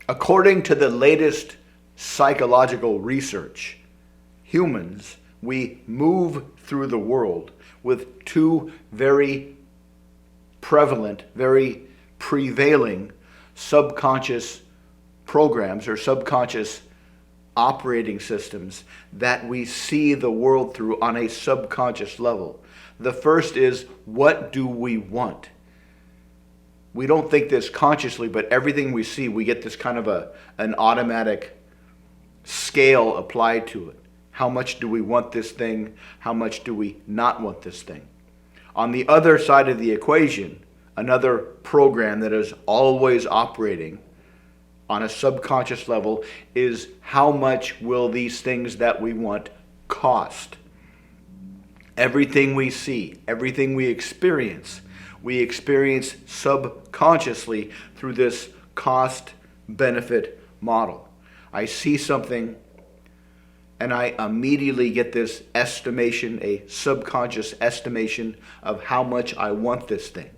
According to the latest psychological research, humans, we move through the world with two very prevalent, very prevailing subconscious programs or subconscious operating systems that we see the world through on a subconscious level. The first is, what do we want? We don't think this consciously, but everything we see, we get this kind of an automatic scale applied to it. How much do we want this thing? How much do we not want this thing? On the other side of the equation, another program that is always operating on a subconscious level is, how much will these things that we want cost? Everything we see, everything we experience subconsciously through this cost-benefit model. I see something and I immediately get this estimation, a subconscious estimation of how much I want this thing.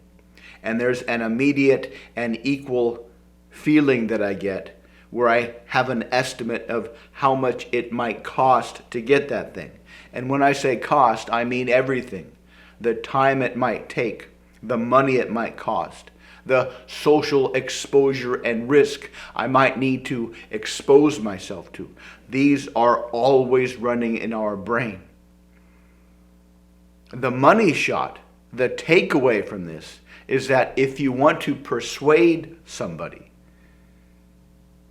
And there's an immediate and equal feeling that I get where I have an estimate of how much it might cost to get that thing. And when I say cost, I mean everything. The time it might take, the money it might cost, the social exposure and risk I might need to expose myself to. These are always running in our brain. The money shot, the takeaway from this, is that if you want to persuade somebody,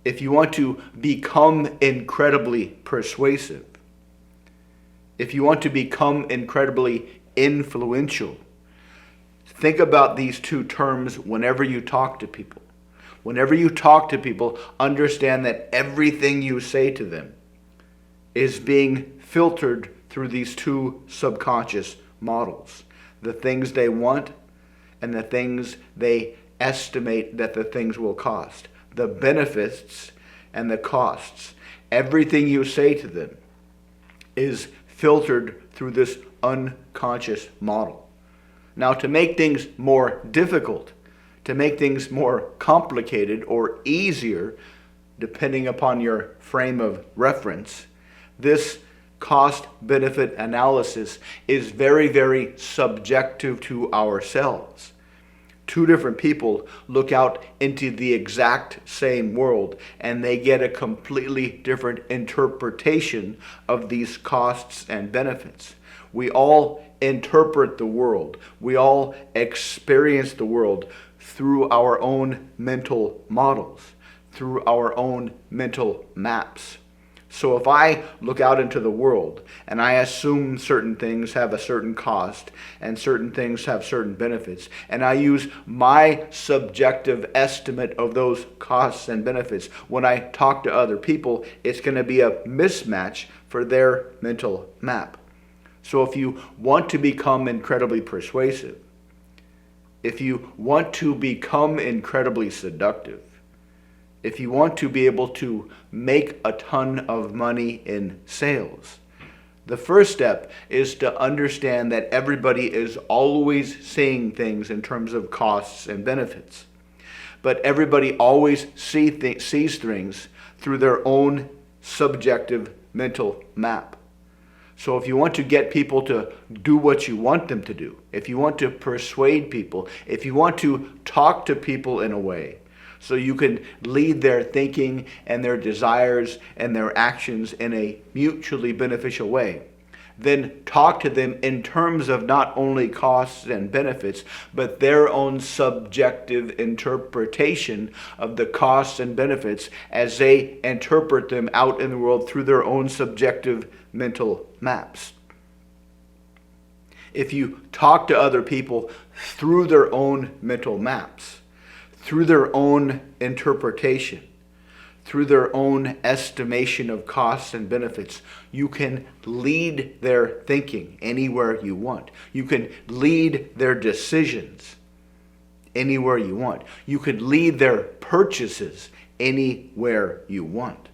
if you want to become incredibly persuasive, if you want to become incredibly influential, think about these two terms whenever you talk to people. Whenever you talk to people, understand that everything you say to them is being filtered through these two subconscious models. The things they want and the things they estimate that the things will cost. The benefits and the costs. Everything you say to them is filtered through this unconscious model. Now, to make things more difficult, to make things more complicated or easier, depending upon your frame of reference, this cost-benefit analysis is very, very subjective to ourselves. Two different people look out into the exact same world and they get a completely different interpretation of these costs and benefits. We all interpret the world. We all experience the world through our own mental models, through our own mental maps. So if I look out into the world and I assume certain things have a certain cost and certain things have certain benefits, and I use my subjective estimate of those costs and benefits, when I talk to other people, it's going to be a mismatch for their mental map. So if you want to become incredibly persuasive, if you want to become incredibly seductive, if you want to be able to make a ton of money in sales, the first step is to understand that everybody is always seeing things in terms of costs and benefits. But everybody always sees things through their own subjective mental map. So if you want to get people to do what you want them to do, if you want to persuade people, if you want to talk to people in a way so you can lead their thinking and their desires and their actions in a mutually beneficial way, then talk to them in terms of not only costs and benefits, but their own subjective interpretation of the costs and benefits as they interpret them out in the world through their own subjective mental maps. If you talk to other people through their own mental maps, through their own interpretation, through their own estimation of costs and benefits, you can lead their thinking anywhere you want. You can lead their decisions anywhere you want. You can lead their purchases anywhere you want.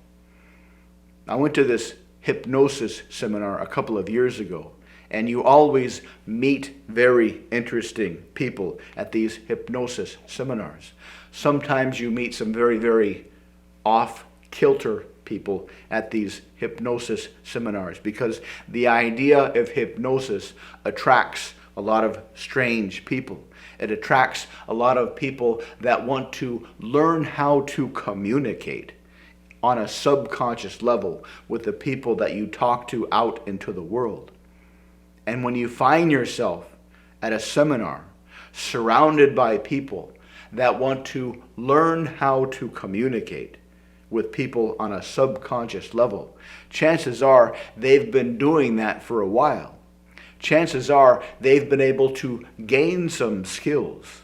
I went to this hypnosis seminar a couple of years ago, and you always meet very interesting people at these hypnosis seminars. Sometimes you meet some very, very off-kilter people at these hypnosis seminars, because the idea of hypnosis attracts a lot of strange people. It attracts a lot of people that want to learn how to communicate on a subconscious level with the people that you talk to out into the world. And when you find yourself at a seminar surrounded by people that want to learn how to communicate with people on a subconscious level, chances are they've been doing that for a while. Chances are they've been able to gain some skills,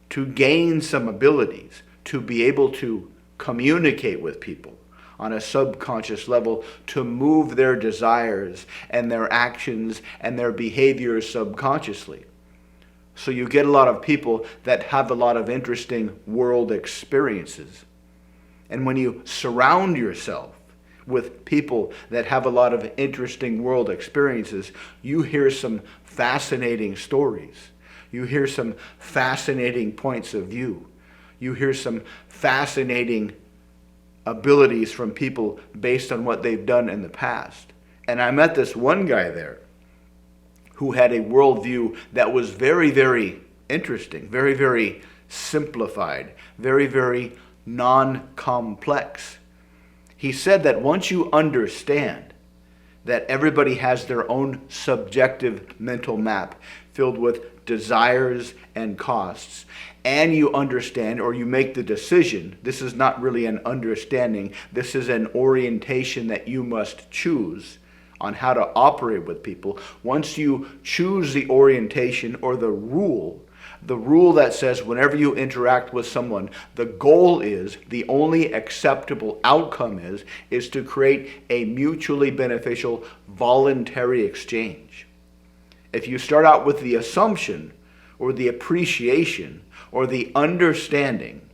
to gain some abilities, to be able to communicate with people on a subconscious level, to move their desires and their actions and their behaviors subconsciously. So you get a lot of people that have a lot of interesting world experiences. And when you surround yourself with people that have a lot of interesting world experiences, you hear some fascinating stories. You hear some fascinating points of view. You hear some fascinating abilities from people based on what they've done in the past. And I met this one guy there who had a worldview that was very, very interesting, very, very simplified, very, very non-complex. He said that once you understand that everybody has their own subjective mental map filled with desires and costs, and you understand, or you make the decision, this is not really an understanding, this is an orientation that you must choose on how to operate with people. Once you choose the orientation or the rule that says whenever you interact with someone, the goal is, the only acceptable outcome is to create a mutually beneficial voluntary exchange. If you start out with the assumption or the appreciation or the understanding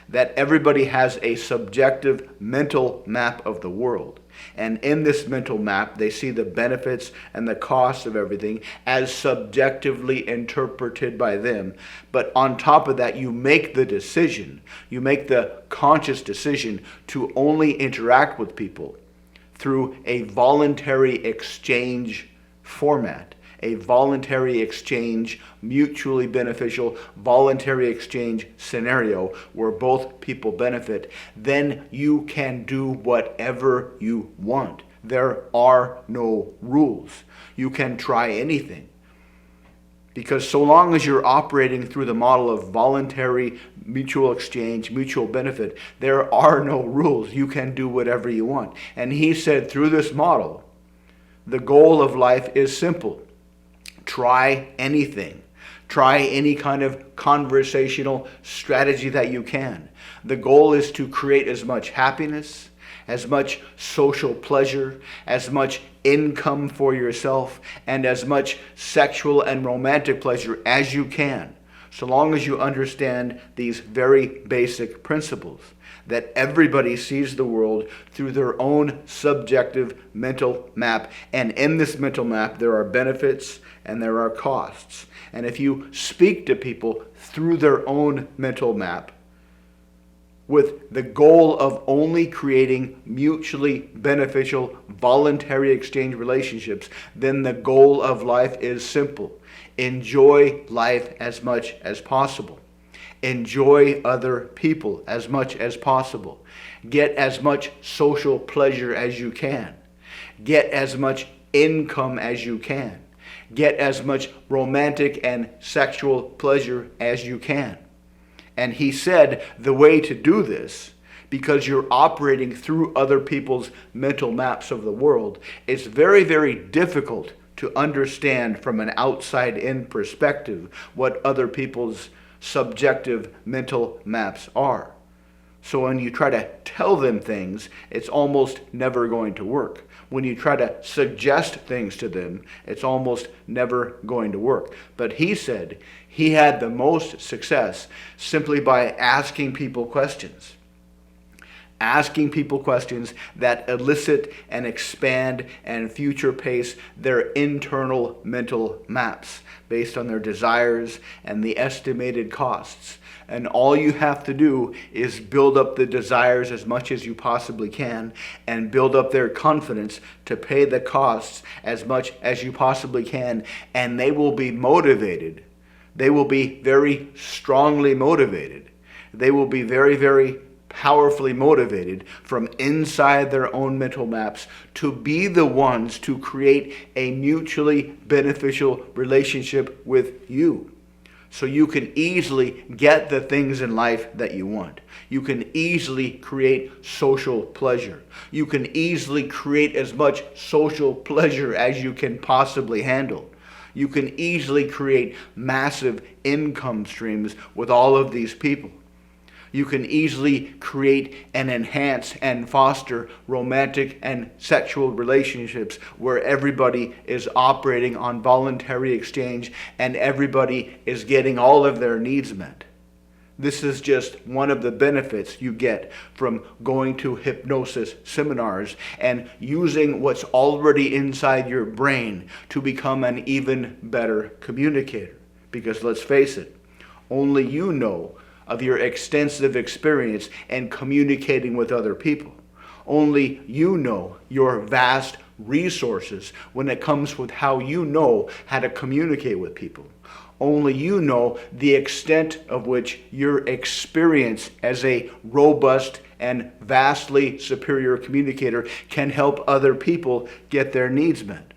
that everybody has a subjective mental map of the world, and in this mental map they see the benefits and the costs of everything as subjectively interpreted by them, but on top of that you make the decision, you make the conscious decision to only interact with people through a voluntary exchange format. A voluntary exchange, mutually beneficial voluntary exchange scenario where both people benefit, then you can do whatever you want. There are no rules. You can try anything. Because so long as you're operating through the model of voluntary mutual exchange, mutual benefit, there are no rules. You can do whatever you want. And he said through this model, the goal of life is simple. Try anything. Try any kind of conversational strategy that you can. The goal is to create as much happiness, as much social pleasure, as much income for yourself, and as much sexual and romantic pleasure as you can, so long as you understand these very basic principles, that everybody sees the world through their own subjective mental map. And in this mental map, there are benefits and there are costs. And if you speak to people through their own mental map, with the goal of only creating mutually beneficial voluntary exchange relationships, then the goal of life is simple. Enjoy life as much as possible. Enjoy other people as much as possible. Get as much social pleasure as you can. Get as much income as you can. Get as much romantic and sexual pleasure as you can. And he said the way to do this, because you're operating through other people's mental maps of the world, it's very, very difficult to understand from an outside-in perspective what other people's subjective mental maps are. So when you try to tell them things, it's almost never going to work. When you try to suggest things to them, it's almost never going to work. But he said he had the most success simply by asking people questions. asking people questions that elicit and expand and future pace their internal mental maps based on their desires and the estimated costs. And all you have to do is build up the desires as much as you possibly can and build up their confidence to pay the costs as much as you possibly can. And they will be motivated. They will be very strongly motivated. They will be very, very powerfully motivated from inside their own mental maps to be the ones to create a mutually beneficial relationship with you. So you can easily get the things in life that you want. You can easily create social pleasure. You can easily create as much social pleasure as you can possibly handle. You can easily create massive income streams with all of these people. You can easily create and enhance and foster romantic and sexual relationships where everybody is operating on voluntary exchange and everybody is getting all of their needs met. This is just one of the benefits you get from going to hypnosis seminars and using what's already inside your brain to become an even better communicator. Because let's face it, only you know of your extensive experience in communicating with other people. Only you know your vast resources when it comes with how you know how to communicate with people. Only you know the extent of which your experience as a robust and vastly superior communicator can help other people get their needs met.